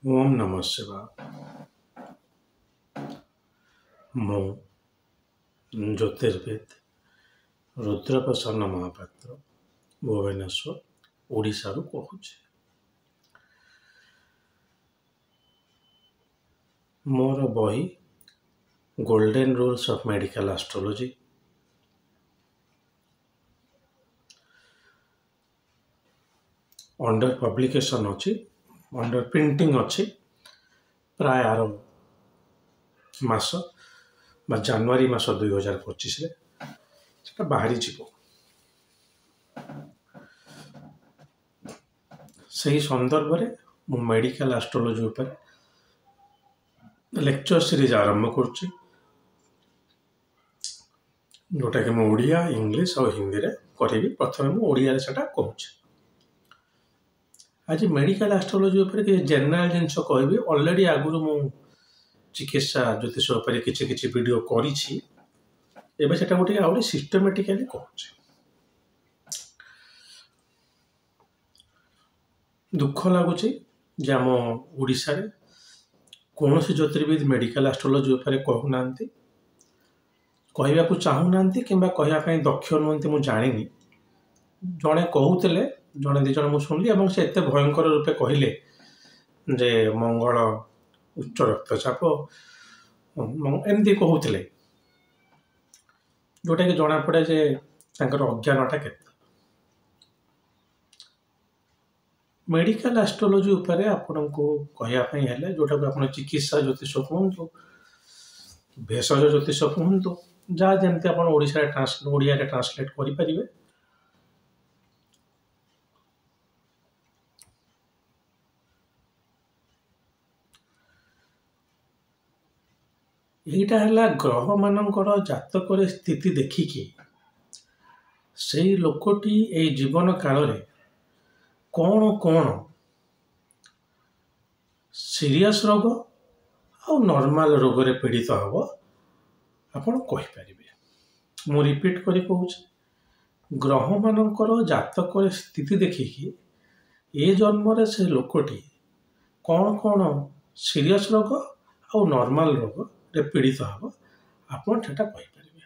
ओम नमः शिवाय। ମୁଁ ଜ୍ୟୋତିର୍ବିଦ ରୁଦ୍ରପ୍ରସନ୍ନ ମହାପାତ୍ର ଭୁବନେଶ୍ୱର ଓଡ଼ିଶାରୁ କହୁଛି। ମୋର ବହି golden rules of medical astrology under publication ଅଛି, ଅଣ୍ଡର ପ୍ରିଣ୍ଟିଂ ଅଛି। ପ୍ରାୟ ଆର ମାସ ବା ଜାନୁଆରୀ ମାସ 2025ରେ ସେଟା ବାହାରିଯିବ। ସେହି ସନ୍ଦର୍ଭରେ ମୁଁ ମେଡ଼ିକାଲ ଆଷ୍ଟ୍ରୋଲୋଜି ଉପରେ ଲେକ୍ଚର ସିରିଜ୍ ଆରମ୍ଭ କରୁଛି, ଯେଉଁଟାକି ମୁଁ ଓଡ଼ିଆ, ଇଂଲିଶ ଆଉ ହିନ୍ଦୀରେ କରିବି। ପ୍ରଥମେ ମୁଁ ଓଡ଼ିଆରେ ସେଟା କହୁଛି। ଆଜି ମେଡ଼ିକାଲ ଆଷ୍ଟ୍ରୋଲୋଜି ଉପରେ କିଛି ଜେନେରାଲ ଜିନିଷ କହିବି। ଅଲରେଡ଼ି ଆଗରୁ ମୁଁ ଚିକିତ୍ସା ଜ୍ୟୋତିଷ ଉପରେ କିଛି ଭିଡ଼ିଓ କରିଛି। ଏବେ ସେଟାକୁ ଟିକେ ଆହୁରି ସିଷ୍ଟମେଟିକାଲି କହୁଛି। ଦୁଃଖ ଲାଗୁଛି ଯେ ଆମ ଓଡ଼ିଶାରେ କୌଣସି ଜ୍ୟୋତିର୍ବିଦ ମେଡ଼ିକାଲ ଆଷ୍ଟ୍ରୋଲୋଜି ଉପରେ କହୁନାହାନ୍ତି, କହିବାକୁ ଚାହୁଁନାହାନ୍ତି କିମ୍ବା କହିବା ପାଇଁ ଦକ୍ଷ ନୁହନ୍ତି। ମୁଁ ଜାଣିନି, ଜଣେ କହୁଥିଲେ, ଜଣେ ଦୁଇ ଜଣ ମୁଁ ଶୁଣିଲି ଏବଂ ସେ ଏତେ ଭୟଙ୍କର ରୂପେ କହିଲେ ଯେ ମଙ୍ଗଳ, ଉଚ୍ଚ ରକ୍ତଚାପ ଏମିତି କହୁଥିଲେ, ଯେଉଁଟାକି ଜଣାପଡ଼େ ଯେ ତାଙ୍କର ଅଜ୍ଞାନଟା କେତେ। ମେଡ଼ିକାଲ ଆଷ୍ଟ୍ରୋଲୋଜି ଉପରେ ଆପଣଙ୍କୁ କହିବା ପାଇଁ ହେଲେ, ଯେଉଁଟାକୁ ଆପଣ ଚିକିତ୍ସା ଜ୍ୟୋତିଷ କୁହନ୍ତୁ, ଭେଷଜ ଜ୍ୟୋତିଷ କୁହନ୍ତୁ, ଯାହା ଯେମିତି ଆପଣ ଓଡ଼ିଆରେ ଟ୍ରାନ୍ସଲେଟ୍ କରିପାରିବେ। ଏଇଟା ହେଲା ଗ୍ରହମାନଙ୍କର ଜାତକରେ ସ୍ଥିତି ଦେଖିକି ସେଇ ଲୋକଟି ଏଇ ଜୀବନ କାଳରେ କ'ଣ ସିରିୟସ୍ ରୋଗ ଆଉ ନର୍ମାଲ ରୋଗରେ ପୀଡ଼ିତ ହେବ ଆପଣ କହିପାରିବେ। ମୁଁ ରିପିଟ୍ କରି କହୁଛି, ଗ୍ରହମାନଙ୍କର ଜାତକରେ ସ୍ଥିତି ଦେଖିକି ଏ ଜନ୍ମରେ ସେ ଲୋକଟି କ'ଣ ସିରିୟସ୍ ରୋଗ ଆଉ ନର୍ମାଲ ରୋଗରେ ପୀଡ଼ିତ ହେବ ଆପଣ ସେଟା କହିପାରିବେ।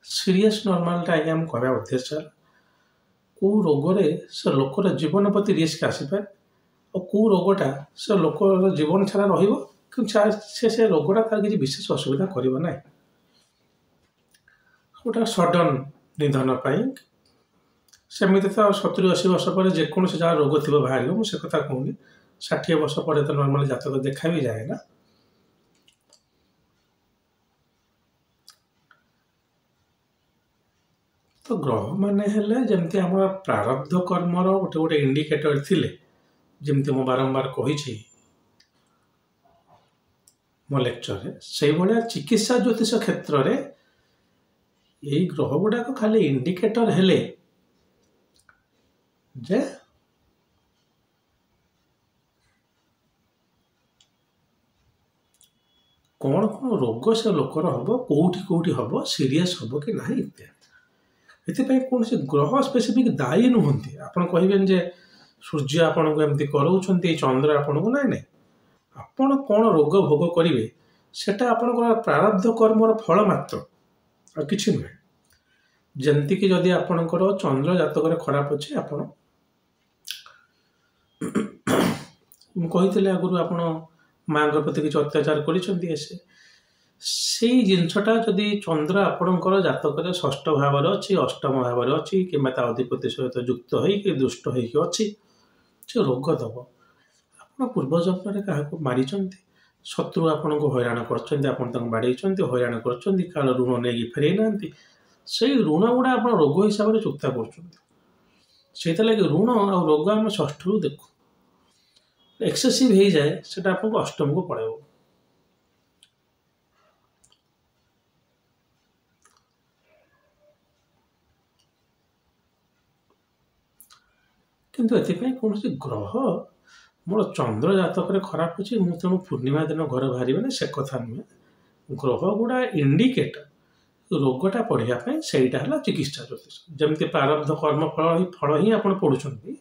ସିରିୟସ୍ ନର୍ମାଲଟା ଆଜ୍ଞା ମୁଁ କହିବା ଉଦ୍ଦେଶ୍ୟ ହେଲା କେଉଁ ରୋଗରେ ସେ ଲୋକର ଜୀବନ ପ୍ରତି ରିସ୍କ ଆସିପାରେ ଆଉ କେଉଁ ରୋଗଟା ସେ ଲୋକର ଜୀବନ ସାରା ରହିବ, କିନ୍ତୁ ସେ ରୋଗଟା ତାର କିଛି ବିଶେଷ ଅସୁବିଧା କରିବ ନାହିଁ। ଗୋଟା ସଡନ୍ ନିଧନ ପାଇଁ, ସେମିତି ତ 70-80 ବର୍ଷ ପରେ ଯେକୌଣସି ଯାହା ରୋଗ ଥିବ ବାହାରିବ, ମୁଁ ସେ କଥା କହୁନି। 60 ବର୍ଷ ପରେ ତ ନର୍ମାଲ ଜାତକ ଦେଖା ବି ଯାଏ ନା। ତ ଗ୍ରହମାନେ ହେଲେ ଯେମିତି ଆମର ପ୍ରାରବ୍ଧ କର୍ମର ଗୋଟେ ଇଣ୍ଡିକେଟର ଥିଲେ, ଯେମିତି ମୁଁ ବାରମ୍ବାର କହିଛି ମୋ ଲେକ୍ଚରରେ, ସେଇଭଳିଆ ଚିକିତ୍ସା ଜ୍ୟୋତିଷ କ୍ଷେତ୍ରରେ ଏଇ ଗ୍ରହ ଗୁଡ଼ାକ ଖାଲି ଇଣ୍ଡିକେଟର ହେଲେ ଯେ କ'ଣ ରୋଗ ସେ ଲୋକର ହେବ, କେଉଁଠି ହେବ, ସିରିୟସ୍ ହେବ କି ନାହିଁ ଇତ୍ୟାଦି। ଏଥିପାଇଁ କୌଣସି ଗ୍ରହ ସ୍ପେସିଫିକ୍ ଦାୟୀ ନୁହନ୍ତି। ଆପଣ କହିବେନି ଯେ ସୂର୍ଯ୍ୟ ଆପଣଙ୍କୁ ଏମିତି କରାଉଛନ୍ତି, ଚନ୍ଦ୍ର ଆପଣଙ୍କୁ, ନାଇଁ। ଆପଣ କ'ଣ ରୋଗ ଭୋଗ କରିବେ ସେଟା ଆପଣଙ୍କର ପ୍ରାରବ୍ଧ କର୍ମର ଫଳ ମାତ୍ର, ଆଉ କିଛି ନୁହେଁ। ଯେମିତିକି ଯଦି ଆପଣଙ୍କର ଚନ୍ଦ୍ର ଜାତକରେ ଖରାପ ଅଛି, ଆପଣ ମୁଁ କହିଥିଲି ଆଗରୁ ଆପଣ ମାଙ୍କ ପ୍ରତି କିଛି ଅତ୍ୟାଚାର କରିଛନ୍ତି, ସେଇ ଜିନିଷଟା ଯଦି ଚନ୍ଦ୍ର ଆପଣଙ୍କର ଜାତକରେ 6ଠ ଭାବରେ ଅଛି, 8ମ ଭାବରେ ଅଛି କିମ୍ବା ତା ଅଧିପତି ସହିତ ଯୁକ୍ତ ହେଇକି ଦୁଷ୍ଟ ହେଇକି ଅଛି, ସେ ରୋଗ ଦେବ। ଆପଣ ପୂର୍ବ ଜନ୍ମରେ କାହାକୁ ମାରିଛନ୍ତି, ଶତ୍ରୁ ଆପଣଙ୍କୁ ହଇରାଣ କରିଛନ୍ତି, ଆପଣ ତାଙ୍କୁ ବାଡ଼େଇଛନ୍ତି, ହଇରାଣ କରିଛନ୍ତି, କାଳ ଋଣ ନେଇକି ଫେରେଇ ନାହାନ୍ତି, ସେଇ ଋଣ ଗୁଡ଼ା ଆପଣ ରୋଗ ହିସାବରେ ଚୁକ୍ତା କରୁଛନ୍ତି। ସେଇଥିଲାଗି ଋଣ ଆଉ ରୋଗ ଆମେ 6ଠରୁ ଦେଖୁ। ଏକ୍ସେସିଭ୍ ହେଇଯାଏ ସେଟା ଆପଣଙ୍କୁ 8ମକୁ ପଳେଇବ। କିନ୍ତୁ ଏଥିପାଇଁ କୌଣସି ଗ୍ରହ ମୋର ଚନ୍ଦ୍ର ଜାତକରେ ଖରାପ ଅଛି, ମୁଁ ତେଣୁ ପୂର୍ଣ୍ଣିମା ଦିନ ଘର ବାହାରିବେନି, ସେ କଥା ନୁହେଁ। ଗ୍ରହ ଗୁଡ଼ା ଇଣ୍ଡିକେଟର ରୋଗଟା ପଢ଼ିବା ପାଇଁ, ସେଇଟା ହେଲା ଚିକିତ୍ସା ଜ୍ୟୋତିଷ। ଯେମିତି ପ୍ରାରବ୍ଧ କର୍ମ ଫଳ ହିଁ ଆପଣ ପଢ଼ୁଛନ୍ତି,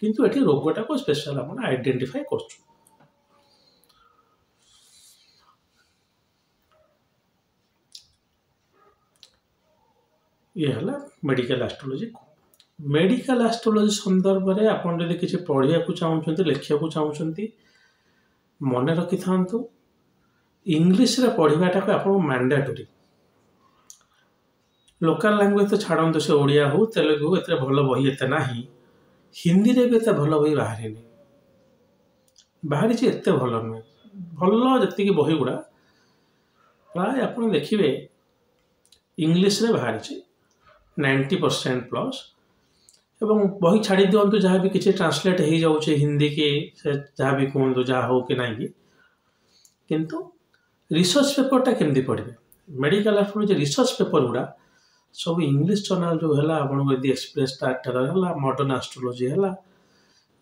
କିନ୍ତୁ ଏଠି ରୋଗଟାକୁ ସ୍ପେଶାଲ ଆପଣ ଆଇଡେଣ୍ଟିଫାଏ କରୁଛନ୍ତି। ये है मेडिकल एस्ट्रोलॉजी कौन। मेडिकल एस्ट्रोलॉजी संदर्भ में आपन जदि किसी पढ़िया को चाहते लिखा को चाहते मन रखि था इंग्लीश रे पढ़ाटा को आप मैंडेटरी। लोकल लैंग्वेज तो छाड़ू से ओडिया हो तेलुगु हो एत भल बही एत ना हिंदी रे भी एत भल बही बाहरी बाहरी एत भल नुहे भल जी बही गुड़ा प्राय आप देखिए इंग्लीश रे बाहरी 90% प्लस एवं बही छाड़ी दिंतु जहाँ भी किसी ट्रांसलेट हो जाऊे हिंदी की जहाँ भी कहतु जहाँ हो कि नहीं किंतु रिसर्च पेपरटा केमती पढ़े मेडिकल एस्ट्रोलॉजी रिसर्च पेपर गुड़ा सब इंग्लीश जर्नल जो है आपको यदि एक्सप्रेस स्टार्टर है मॉडर्न एस्ट्रोलॉजी है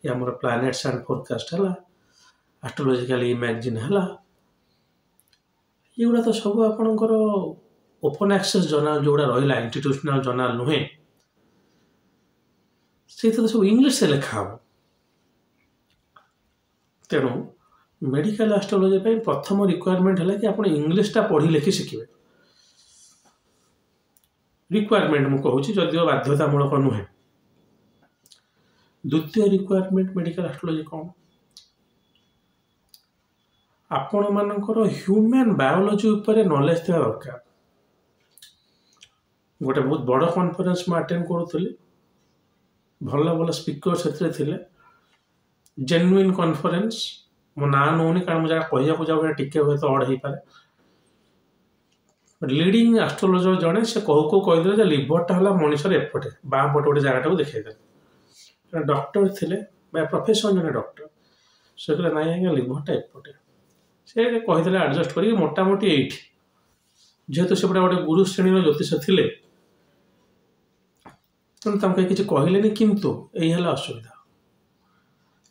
या आम प्लैनेट्स एंड फोरकास्ट है एस्ट्रोलॉजिकल मैगजीन है ये तो सब आपणकर ओपन एक्सेस जर्नल जो रहा इंस्टीट्यूशनल जर्नल नुहे से तो सब इंग्लीश से लिखा हो। तेणु मेडिकल एस्ट्रोलॉजी प्रथम रिक्वायरमेंट है कि आप इंग्लीशटा पढ़ी लिखि शिखे रिक्वायरमेंट मुझे कहूँ जदिव बाध्यतामूलक नुहे। द्वितीय रिक्वायरमेंट मेडिकल एस्ट्रोलॉजी कौन आपण मानकर ह्यूमन बायोलॉजी उपरे नॉलेज थी दरकार। गोटे बहुत बड़ कॉन्फ्रेंस में अटेंड करूली भल भल स्पीकर से जेन्युइन कॉन्फ्रेंस मो ना नौनी कारण मुझे कहूँ जाऊँ टिके हुए तो अड़ हो पारे लीडिंग एस्ट्रोलॉजर जड़े से कहू कहीदे लिभरटा है मनुष्य एपटे बाँ पटे गोटे जगह देखते डॉक्टर थे प्रोफेशन जन डॉक्टर से कहले ना आज्ञा लिभरटा एपटे से कहीदे एडजस्ट कर मोटामोटी ये जेहेतु से गोटे गुरु श्रेणी ज्योतिष थे तेणु किसी कहले किंतु यही असुविधा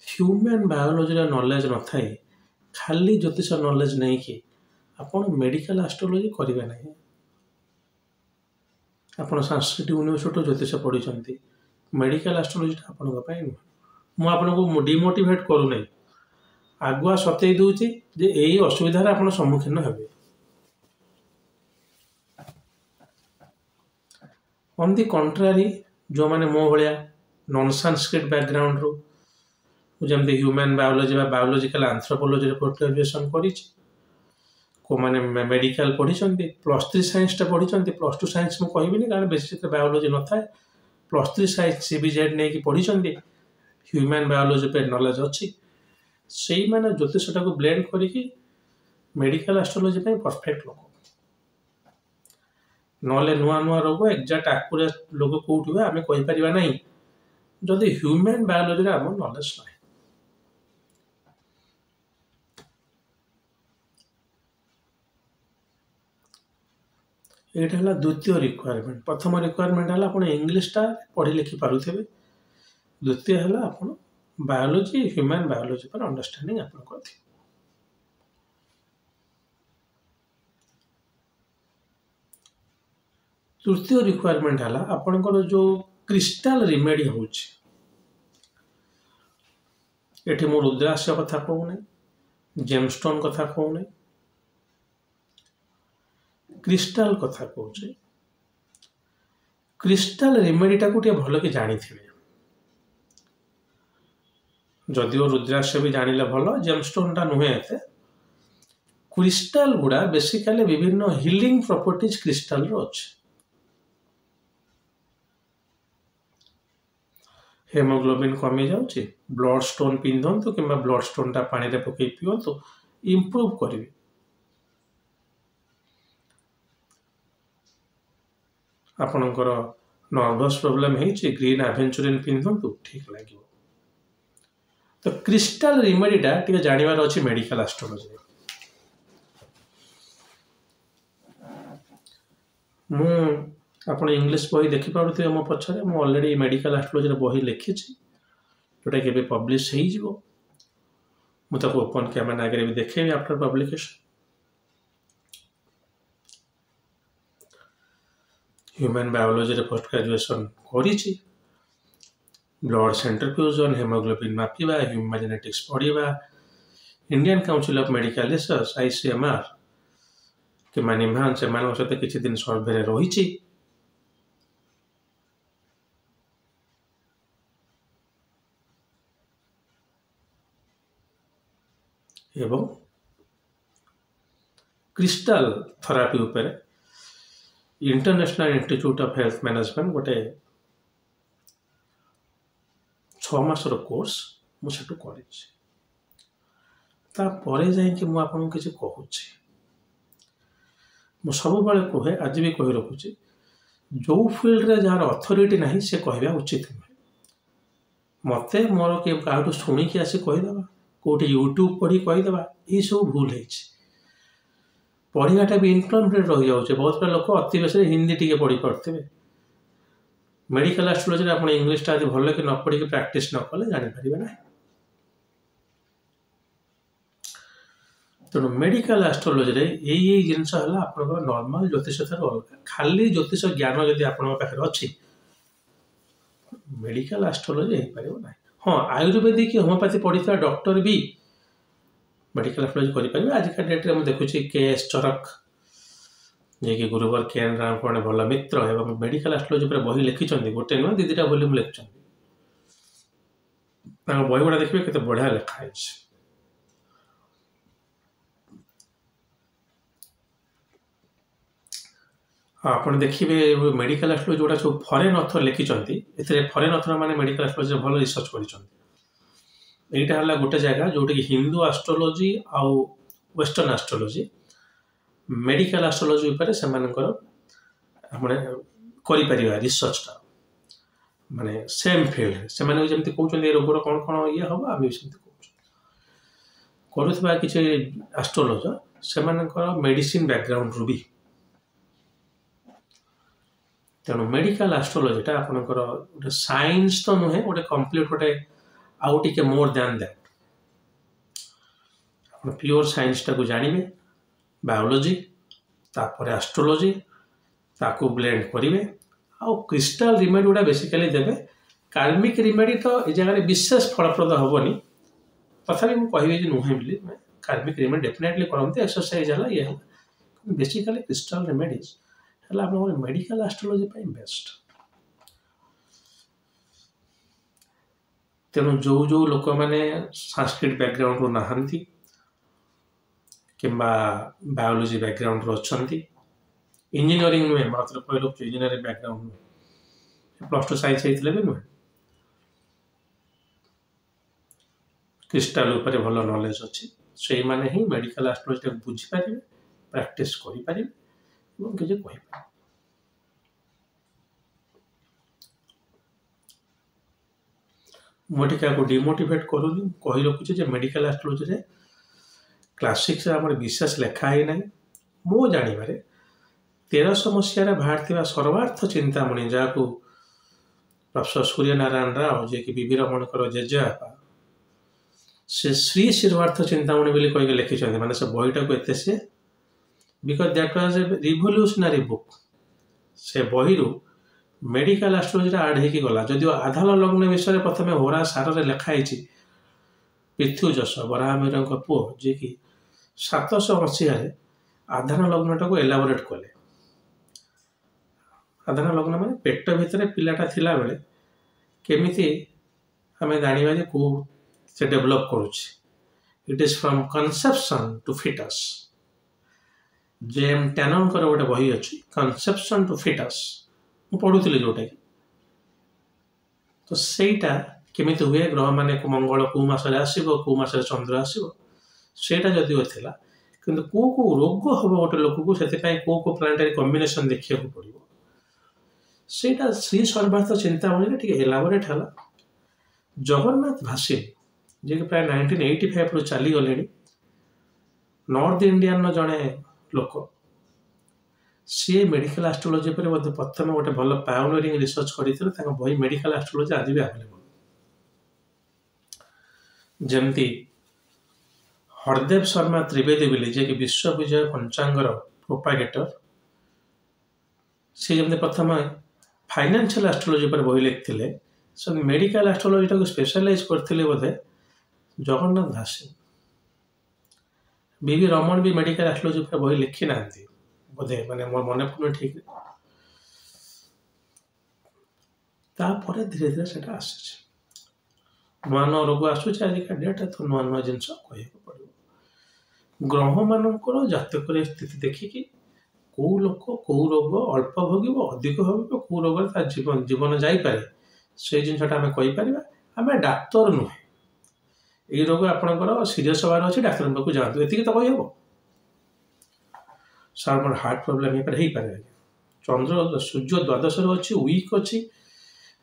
ह्यूमन बायोलॉजी नॉलेज न थाए खाली ज्योतिष नॉलेज नहीं कि आपण मेडिकल एस्ट्रोलॉजी करेंगे ना आप संस्कृत यूनिवर्सिटी ज्योतिष पढ़ी मेडिकल एस्ट्रोलॉजी आपंपाई नुह मुझे डिमोटिवेट करूना आगुआ सतई दूची जे यही असुविधार आप सम्मुखीन हेबे। ऑन दी कंट्रारी जो मैंने मो भाया नॉन संस्कृत बैकग्राउंड रू जमती human biology biological anthropology post graduation करी को मैंने मेडिकल पढ़ी +3 साइंस पढ़ी +2 साइंस मुझे कहबी कारण बेसी बायोलॉजी न था +3 साइंस CBZ नहीं कि पढ़ी ह्यूमन बायोलॉजी पे नॉलेज अच्छी से मैंने ज्योतिषटा को ब्लेंड करिकी मेडिकल एस्ट्रोलॉजी परफेक्ट लोग नले नुआ नुआ रोग एक्जाक्ट एक्यूरेट लोग कौटी हुए आम कहीपर ना जदि ह्यूमन बायोलॉजी आम नॉलेज ना। यहाँ है द्वितीय रिक्वायरमेंट प्रथम रिक्वायरमेंट है आप इंग्लीशटा पढ़ी लिखि पारे द्वितीय है आप बायोलॉजी ह्यूमन बायोलॉजी पर अंडरस्टैंडिंग आप तृतीय रिक्वायरमेंट है आपणकर जो क्रिस्टाल रिमेडी हो मो रुद्राक्ष कथा कहूना जेमस्टोन कथा कहूना क्रिस्टाल कथा कहूँ क्रिस्टाल रिमेडीटा को भल कि जानी थे जदिव रुद्राक्ष भी जानिले भल जेमस्टोनटा नुहे क्रिस्टाल गुड़ा बेसिकली विभिन्न हिलिंग प्रॉपर्टीज क्रिस्टाल रो अछि। हेमोग्लोबिन कमी जाउछि ब्लड स्टोन पिंधंतु किंबा ब्लड स्टोनटा पानी रे पकई पियंतु इंप्रूव करिवे। आपणकर नर्भस प्रॉब्लम है ग्रीन एवेंचुरिन पिंधंतु ठीक लगे। तो क्रिस्टाल रिमेडीटा टे जानवर अच्छी मेडिकल एस्ट्रोलॉजी आप इंग्लिश बही देखिपे मो पछरे मु ऑलरेडी मेडिकल एस्ट्रोलॉजी बही लिखी जोटा कि पब्लिश हो मुझे ओपन कैमरा आगे भी देखेबी after publication. Human biology post graduation करी ब्लड सेंट्रीफ्यूजन हेमोग्लोबिन मापिबा ह्यूमन जेनेटिक्स पढ़ा Indian Council of Medical Research ICMR कि मानिमान से सहित किसी दिन सर्वे रही एवं क्रिस्टाल थेरापी उपरे international institute of health management गोटे 6 मासर कोर्स मुझे कर आपको किसी कहूँ मु सब कहे आज भी कही रखुची जो फील्ड रे जार अथॉरिटी नहीं से कहवा उचित नुहे मते मोर क्या शुणिकी आसी कहीदेवा कौटे यूट्यूब पढ़ी कहीदेवा ये सब भूल है पढ़ाटा भी इनकम्प्लीट रही जाऊे बहुत सारा लोक अति बेस हिंदी टी पढ़ी पारे मेडिकल एस्ट्रोलॉजी आप इंग्लीश आज भल कि न पढ़ी प्रैक्टिस न कले जानीपर ना तेणु मेडिकल एस्ट्रोलॉजी यही जिनस है आप नॉर्मल ज्योतिष अलग खाली ज्योतिष ज्ञान जदि आपे अच्छी मेडिकल एस्ट्रोलॉजी हो पार ना हाँ आयुर्वेदिक होमियोपैथी पढ़ी डॉक्टर भी मेडिकल एस्ट्रोलॉजी करें आजिका डेट्रे मुझे देखुची के.एस. चरक जे कि गुरुवर के.एन. राम को भल मित्र और मेडिकल एस्ट्रोलॉजी पर बही लिखिं गोटे नुह दीटा वॉल्यूम लिखिं बही गुड़ा देखिए केते बढ़िया लिखाई आप देखिए मेडिकल एस्ट्रोलॉजी गुड़ा सब फरेन अथर लिखिं फरेन अथर मैंने मेडिकल एस्ट्रोलॉजी भल रिसर्च कर एटा है गोटे जगह जोटा कि हिंदू एस्ट्रोलॉजी आउ वेस्टर्न एस्ट्रोलॉजी मेडिकल एस्ट्रोलॉजी उपरे से रिसर्चटा माने सेम फील्ड से जमी कहते रोगर कौन कौन ये हम आम भी करुवा किसी एस्ट्रोलॉजर से मेडिसिन बैकग्राउंड रू भी तेणु मेडिकल एस्ट्रोलॉजीटा आपंकर गोटे साइंस तो नुहे गोटे कंप्लीट गोटे आउ टिके मोर दैन दैट आप प्योर साइंस टाक जानवे बायोलॉजी तापर एस्ट्रोलॉजी ताकू ब्लेंड करेंगे आउ क्रिस्टाल रिमेडी गुड़ा बेसिकली देवे कार्मिक रिमेडी तो ये जगह विशेष फलप्रद हेनी तथा मुझे नुहे बोली कार्मिक रिमेडी डेफिनेटली करते एक्सरसाइज है ये बेसिकली क्रिस्टाल रिमेडीज है आप मेडिकल एस्ट्रोलॉजी बेस्ट तेणु जो जो लोक मैंने संस्कृत बैकग्राउंड रू नहांती किंबा बायोलॉजी बैकग्राउंड रू अच्छंती इंजीनियरिंग नुहे मात्र कह रखु इंजीनियरिंग बैकग्राउंड नुहे +2 साइंस होते भी नुहे क्रिस्टाल उपरे भल नॉलेज अच्छी से मैंने ही मेडिकल एस्ट्रोलॉजी बुझीपारे प्रैक्टिस करें किसी कहीपर मुझे क्या डिमोटिवेट करूनी कही रखुचे मेडिकल एस्ट्रोलॉजी क्लासिक्स विशेष लिखाई ना मो जानवर 1300 मसीह बाहर सर्वार्थ चिंतामणि जहाँ को प्रोफेसर सूर्यनारायण राव जे कि बीबी रमणकर जेजेबापा से श्री सर्वार्थ चिंतामणि बोली कहीकि लिखिं माने से बहीटा को एत सी because that was a revolutionary book से बही मेडिकल एस्ट्रोलॉजी आड होगी गला जदिव आधार लग्न विषय में प्रथम होरा सारे लिखाई पृथ्वीजस बराहमीर पुओ जी कि 700 मसीह आधार लग्नटा को एलाबोरेट कले आधार लग्न माने पेट भितर पिलाटा थिला बेले केमिति आमे जानिबा जे को से डेवलप करूछि it is from conception to foetus जेम टैनन कर गोटे बही अच्छी कंसेप्शन टू फिटस पढ़ुली जोटा कि तो सहीटा केमी हुए ग्रह मान मंगल कौ मसरे आसो कौ मसरे चंद्र आसो सेटा जदिव था कि कौ रोग हम गोटे लोक को कौ प्लानेटरी कॉम्बिनेशन देखा पड़ो सेटा श्री सर्वार्थ चिंतामणि एलाबोरेट है जगन्नाथ भासी जे कि प्राय 1985 रु चली गले नॉर्थ इंडियन जड़े लोक सी मेडिकल एस्ट्रोलॉजी पर प्रथम गोटे भल पायोनियरिंग रिसर्च करते बही मेडिकल एस्ट्रोलॉजी आज भी अवेलेबल जमती हरदेव शर्मा त्रिवेदी बोली जे कि विश्व विजय पंचांगर प्रोपागेटर सी जमी प्रथम फाइनेंशियल एस्ट्रोलॉजी पर बही लिखते से मेडिकल एस्ट्रोलॉजी स्पेशलाइज करते बोधे जगन्नाथ दासी बीबी रमण भी मेडिकल एस्ट्रोलॉजी पर बही लिखि ना बोधे माने मोर मन पड़े ठीक धीरे धीरे से आस नुआ नुआ रोग आसूँ आजिका डेट तो नुआ नुआ जिन कह पड़ो ଗ୍ରହମାନଙ୍କର ଜାତକରେ ସ୍ଥିତି ଦେଖିକି କେଉଁ ଲୋକ କେଉଁ ରୋଗ ଅଳ୍ପ ଭୋଗିବ ଅଧିକ ଭୋଗିବ କେଉଁ ରୋଗରେ ତା ଜୀବନ ଯାଇପାରେ ସେଇ ଜିନିଷଟା ଆମେ କହିପାରିବା। ଆମେ ଡାକ୍ତର ନୁହେଁ। ଏଇ ରୋଗ ଆପଣଙ୍କର ସିରିୟସ୍ ହେବାର ଅଛି ଡାକ୍ତରଙ୍କ ପାଖକୁ ଯାଆନ୍ତୁ ଏତିକି ତ କହିହେବ। ସାର୍ ମୋର ହାର୍ଟ ପ୍ରୋବ୍ଲେମ୍ ହେଇପାରେ ଆଜ୍ଞା। ସୂର୍ଯ୍ୟ ଦ୍ୱାଦଶରେ ଅଛି ୱିକ୍ ଅଛି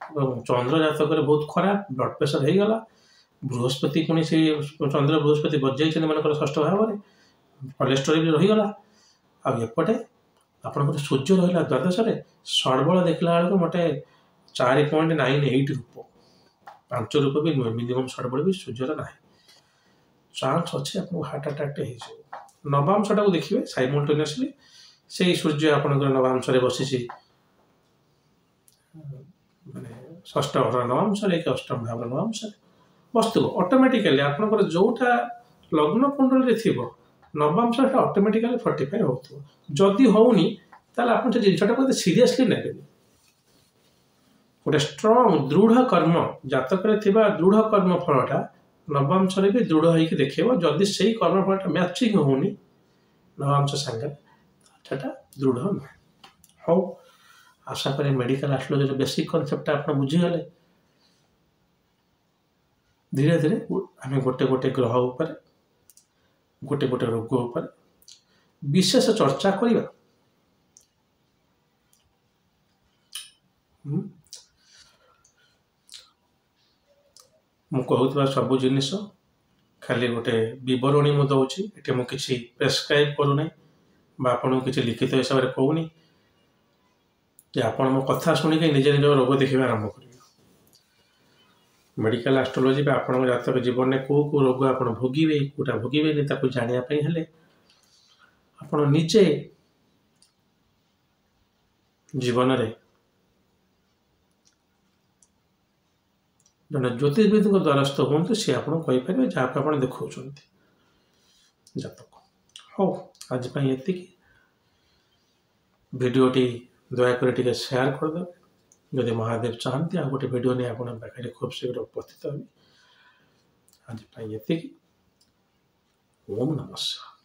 ଏବଂ ଚନ୍ଦ୍ର ଜାତକରେ ବହୁତ ଖରାପ ବ୍ଲଡ଼ ପ୍ରେସର ହେଇଗଲା। ବୃହସ୍ପତି ପୁଣି ସେ ଚନ୍ଦ୍ର ବୃହସ୍ପତି ବଜାଇଛନ୍ତି ମାନଙ୍କର ଷଷ୍ଠ ଭାବରେ କୋଲେଷ୍ଟ୍ରଲ୍ ବି ରହିଗଲା। ଆଉ ଏପଟେ ଆପଣଙ୍କର ସୂର୍ଯ୍ୟ ରହିଲା ଦ୍ୱାଦଶରେ ସର୍ବଳ ଦେଖିଲା ବେଳକୁ ମୋତେ 4.98 ରୂପ 5 ରୂପ ବି ନୁହେଁ ମିନିମମ୍ ସର୍ବଳ ବି ସୂର୍ଯ୍ୟର ନାହିଁ। ଚାନ୍ସ ଅଛି ଆପଣଙ୍କୁ ହାର୍ଟ ଆଟାକ୍ଟେ ହେଇଯିବ। ନବାଂଶଟାକୁ ଦେଖିବେ ସାଇମଲ୍ଟେନିୟସଲି ସେଇ ସୂର୍ଯ୍ୟ ଆପଣଙ୍କର ନବାଂଶରେ ବସିଛି ମାନେ ଷଷ୍ଠ ଘର ନବାଂଶରେ କି ଅଷ୍ଟମ ଭାବର ନବାଂଶରେ ବସ୍ତୁବ ଅଟୋମେଟିକାଲି ଆପଣଙ୍କର ଯେଉଁଟା ଲଗ୍ନ କୁଣ୍ଡଳୀରେ ଥିବ ନବାଂଶଟା ଅଟୋମେଟିକାଲି 45 ହେଉଥିବ। ଯଦି ହେଉନି ତାହେଲେ ଆପଣ ସେ ଜିନିଷଟାକୁ ଏତେ ସିରିୟସଲି ନେବେନି। ଗୋଟେ ଷ୍ଟ୍ରଙ୍ଗ ଦୃଢ଼ କର୍ମ ଜାତକରେ ଥିବା ଦୃଢ଼ କର୍ମ ଫଳଟା ନବାଂଶରେ ବି ଦୃଢ଼ ହେଇକି ଦେଖେଇବ। ଯଦି ସେଇ କର୍ମଫଳଟା ମ୍ୟାଚିଂ ହେଉନି ନବାଂଶ ସାଙ୍ଗରେ ସେଟା ଦୃଢ଼ ନୁହେଁ। ହଉ ଆଶା କରେ ମେଡ଼ିକାଲ ଆଷ୍ଟ୍ରୋଲୋଜିର ବେସିକ୍ କନସେପ୍ଟଟା ଆପଣ ବୁଝିଗଲେ। ଧୀରେ ଧୀରେ ଆମେ ଗୋଟେ ଗୋଟେ ଗ୍ରହ ଉପରେ ଗୋଟେ ଗୋଟେ ରୋଗ ଉପରେ ବିଶେଷ ଚର୍ଚ୍ଚା କରିବା। ମୁଁ କହୁଥିବା ସବୁ ଜିନିଷ ଖାଲି ଗୋଟେ ବିବରଣୀ ମୁଁ ଦେଉଛି। ଏଠି ମୁଁ କିଛି ପ୍ରେସ୍କ୍ରାଇବ୍ କରୁନାହିଁ ବା ଆପଣଙ୍କୁ କିଛି ଲିଖିତ ହିସାବରେ କହୁନି ଯେ ଆପଣ ମୋ କଥା ଶୁଣିକି ନିଜେ ନିଜ ରୋଗ ଦେଖିବା ଆରମ୍ଭ କରିବେ। ମେଡ଼ିକାଲ ଆଷ୍ଟ୍ରୋଲୋଜି ବା ଆପଣଙ୍କ ଜାତକ ଜୀବନରେ କେଉଁ କେଉଁ ରୋଗ ଆପଣ ଭୋଗିବେ କେଉଁଟା ଭୋଗିବେନି ତାକୁ ଜାଣିବା ପାଇଁ ହେଲେ ଆପଣ ନିଜେ ଜୀବନରେ ଜଣେ ଜ୍ୟୋତିର୍ବିଦଙ୍କ ଦ୍ୱାରସ୍ଥ ହୁଅନ୍ତୁ। ସେ ଆପଣଙ୍କୁ କହିପାରିବେ ଯାହାକୁ ଆପଣ ଦେଖାଉଛନ୍ତି ଜାତକ। ହଉ ଆଜି ପାଇଁ ଏତିକି। ଭିଡ଼ିଓଟି ଦୟାକରି ଟିକେ ସେୟାର କରିଦେବେ। ଯଦି ମହାଦେବ ଚାହାନ୍ତି ଆଉ ଗୋଟେ ଭିଡ଼ିଓ ନେଇ ଆପଣଙ୍କ ପାଖରେ ଖୁବ୍ ଶୀଘ୍ର ଉପସ୍ଥିତ ହେବି। ଆଜି ପାଇଁ ଏତିକି। ଓମ୍ ନମଃ ଶିବାୟ।